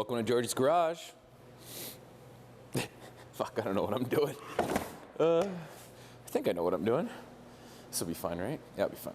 Welcome to George's Garage. Fuck, I don't know what I'm doing. I think I know what I'm doing. This will be fine, right? Yeah, it'll be fine.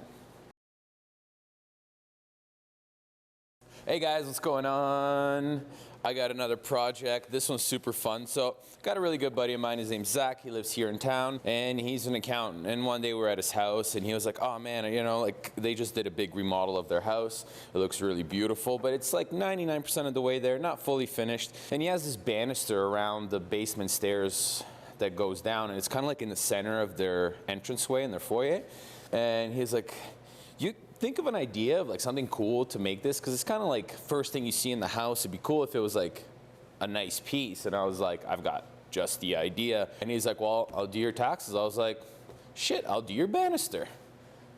Hey guys, what's going on? I got another project. This one's super fun. So, got a really good buddy of mine. His name's Zach. He lives here in town, and he's an accountant. And one day we were at his house, and he was like, "Oh man, you know, like they just did a big remodel of their house. It looks really beautiful, but it's like 99% of the way there, not fully finished." And he has this banister around the basement stairs that goes down, and it's kind of like in the center of their entranceway in their foyer. And he's like, "You think of an idea of like something cool to make this, because it's kind of like first thing you see in the house. It'd be cool if it was like a nice piece." And I was like, "I've got just the idea." And he's like, "Well, I'll do your taxes." I was like, "Shit, I'll do your banister."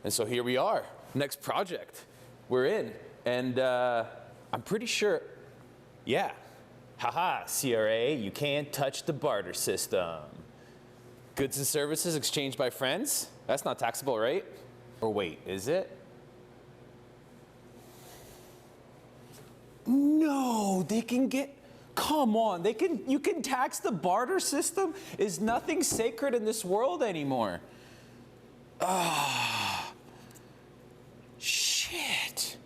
And so here we are, next project we're in. And I'm pretty sure, yeah, haha, CRA, you can't touch the barter system. Goods and services exchanged by friends? That's not taxable, right? Or wait, is it? No, they can get, come on, you can tax the barter system? Is nothing sacred in this world anymore? Ah, shit.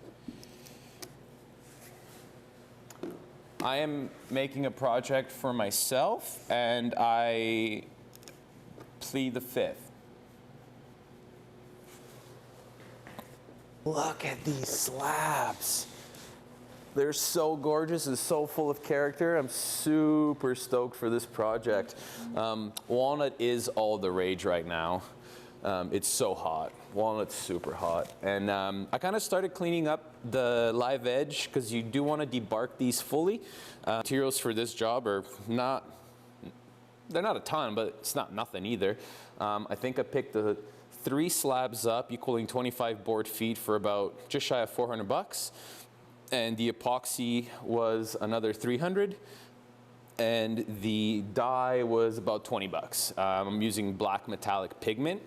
I am making a project for myself, and I plead the fifth. Look at these slabs. They're so gorgeous and so full of character. I'm super stoked for this project. Walnut is all the rage right now. It's so hot. Walnut's super hot. And I kind of started cleaning up the live edge, because you do want to debark these fully. Materials for this job are they're not a ton, but it's not nothing either. I think I picked the 3 slabs up, equaling 25 board feet for about just shy of 400 bucks. And the epoxy was another 300, and the dye was about 20 bucks. I'm using black metallic pigment,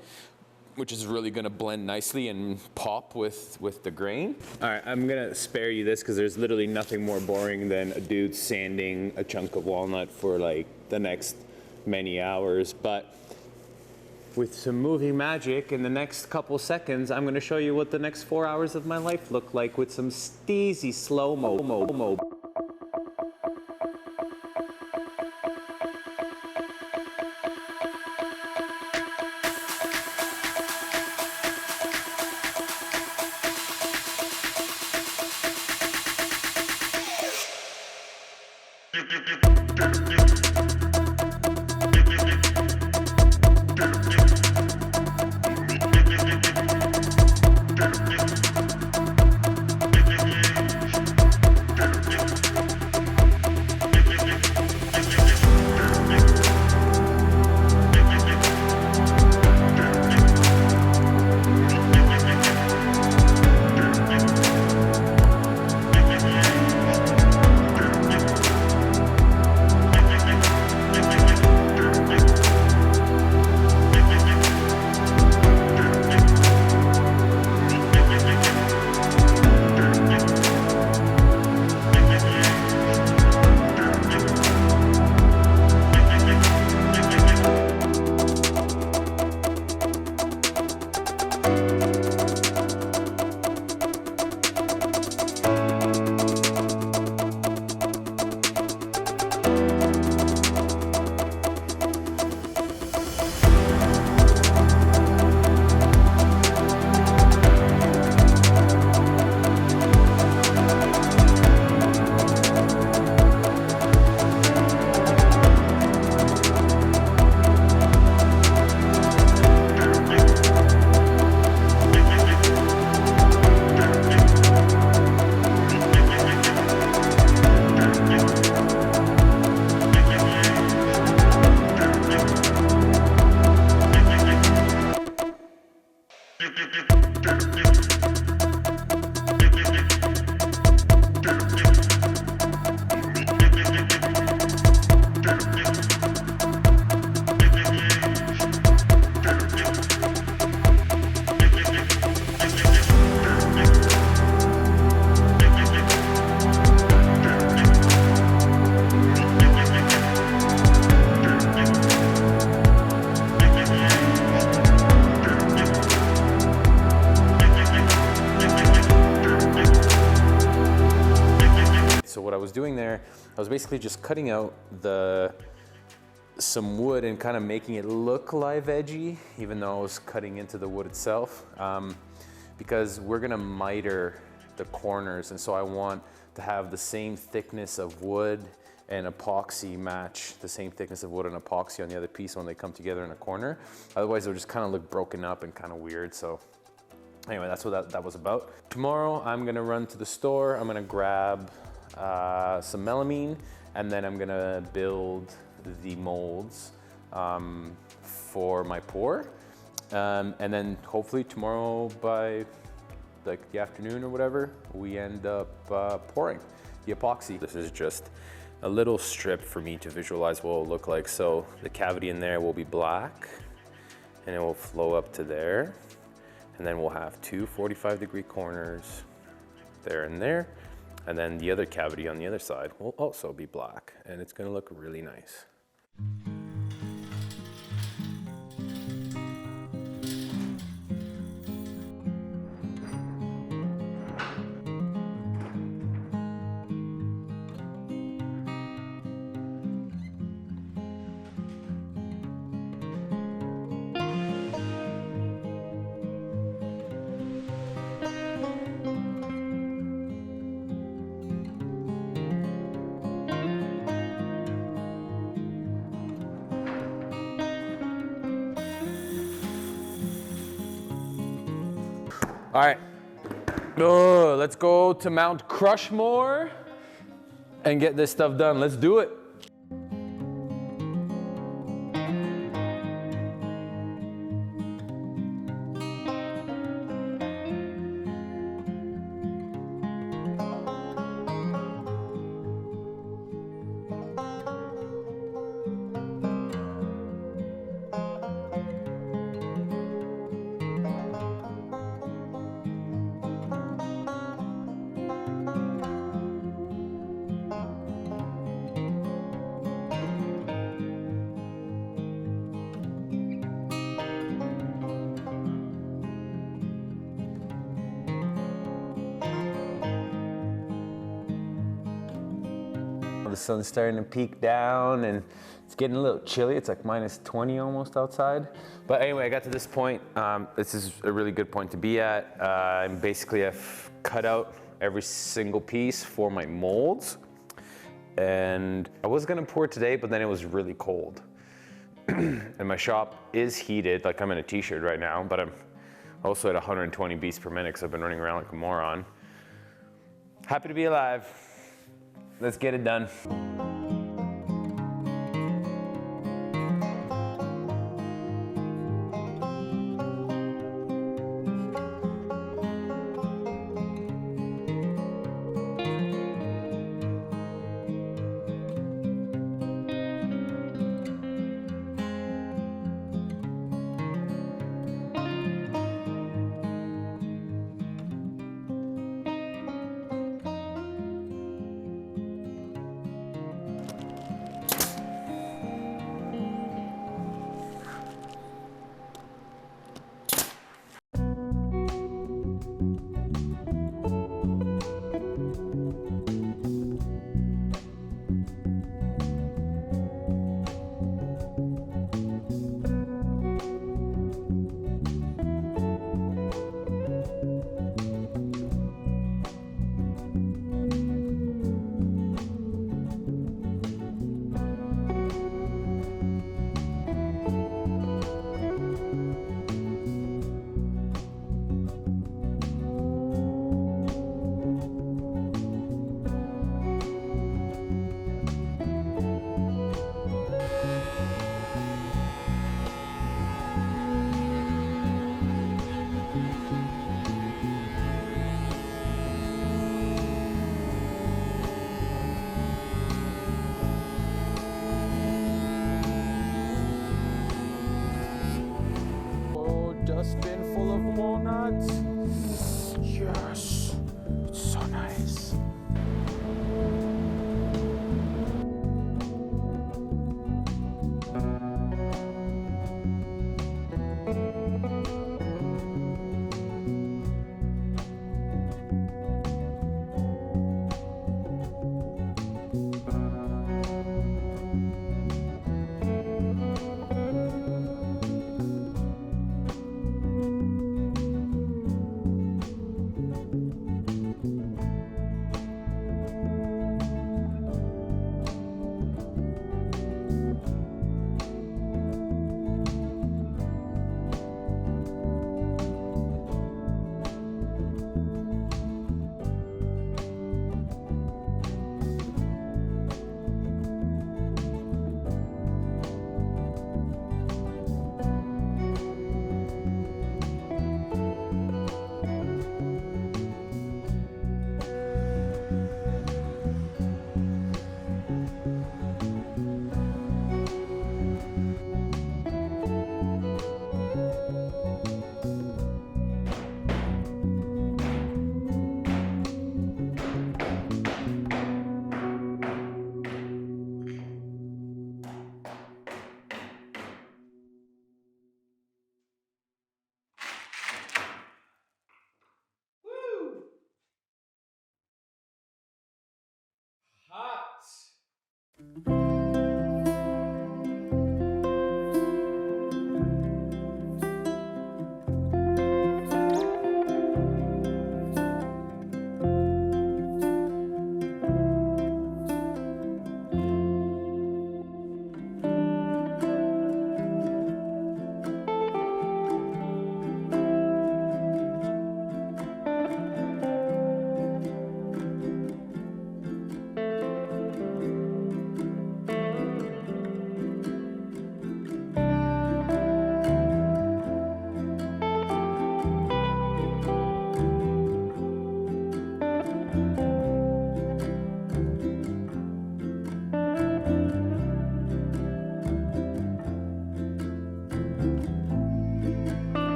which is really gonna blend nicely and pop with the grain. All right, I'm gonna spare you this because there's literally nothing more boring than a dude sanding a chunk of walnut for like the next many hours. But with some movie magic, in the next couple seconds, I'm gonna show you what the next 4 hours of my life look like with some steezy slow-mo. was doing there, I was basically just cutting out some wood and kind of making it look live edgy, even though I was cutting into the wood itself, because we're gonna miter the corners, and so I want to have the same thickness of wood and epoxy match the same thickness of wood and epoxy on the other piece when they come together in a corner. Otherwise, they'll just kind of look broken up and kind of weird. So anyway, that's what that was about. Tomorrow, I'm gonna run to the store. I'm gonna grab some melamine, and then I'm gonna build the molds for my pour. And then hopefully tomorrow by like the afternoon or whatever, we end up pouring the epoxy. This is just a little strip for me to visualize what it'll look like. So the cavity in there will be black and it will flow up to there. And then we'll have two 45-degree corners there and there. And then the other cavity on the other side will also be black, and it's gonna look really nice. All right, let's go to Mount Crushmore and get this stuff done. Let's do it. The sun's starting to peek down and it's getting a little chilly. It's like minus 20 almost outside. But anyway, I got to this point. This is a really good point to be at. And basically I've cut out every single piece for my molds. And I was gonna pour today, but then it was really cold. And my shop is heated, like I'm in a t-shirt right now, but I'm also at 120 beats per minute because I've been running around like a moron. Happy to be alive. Let's get it done.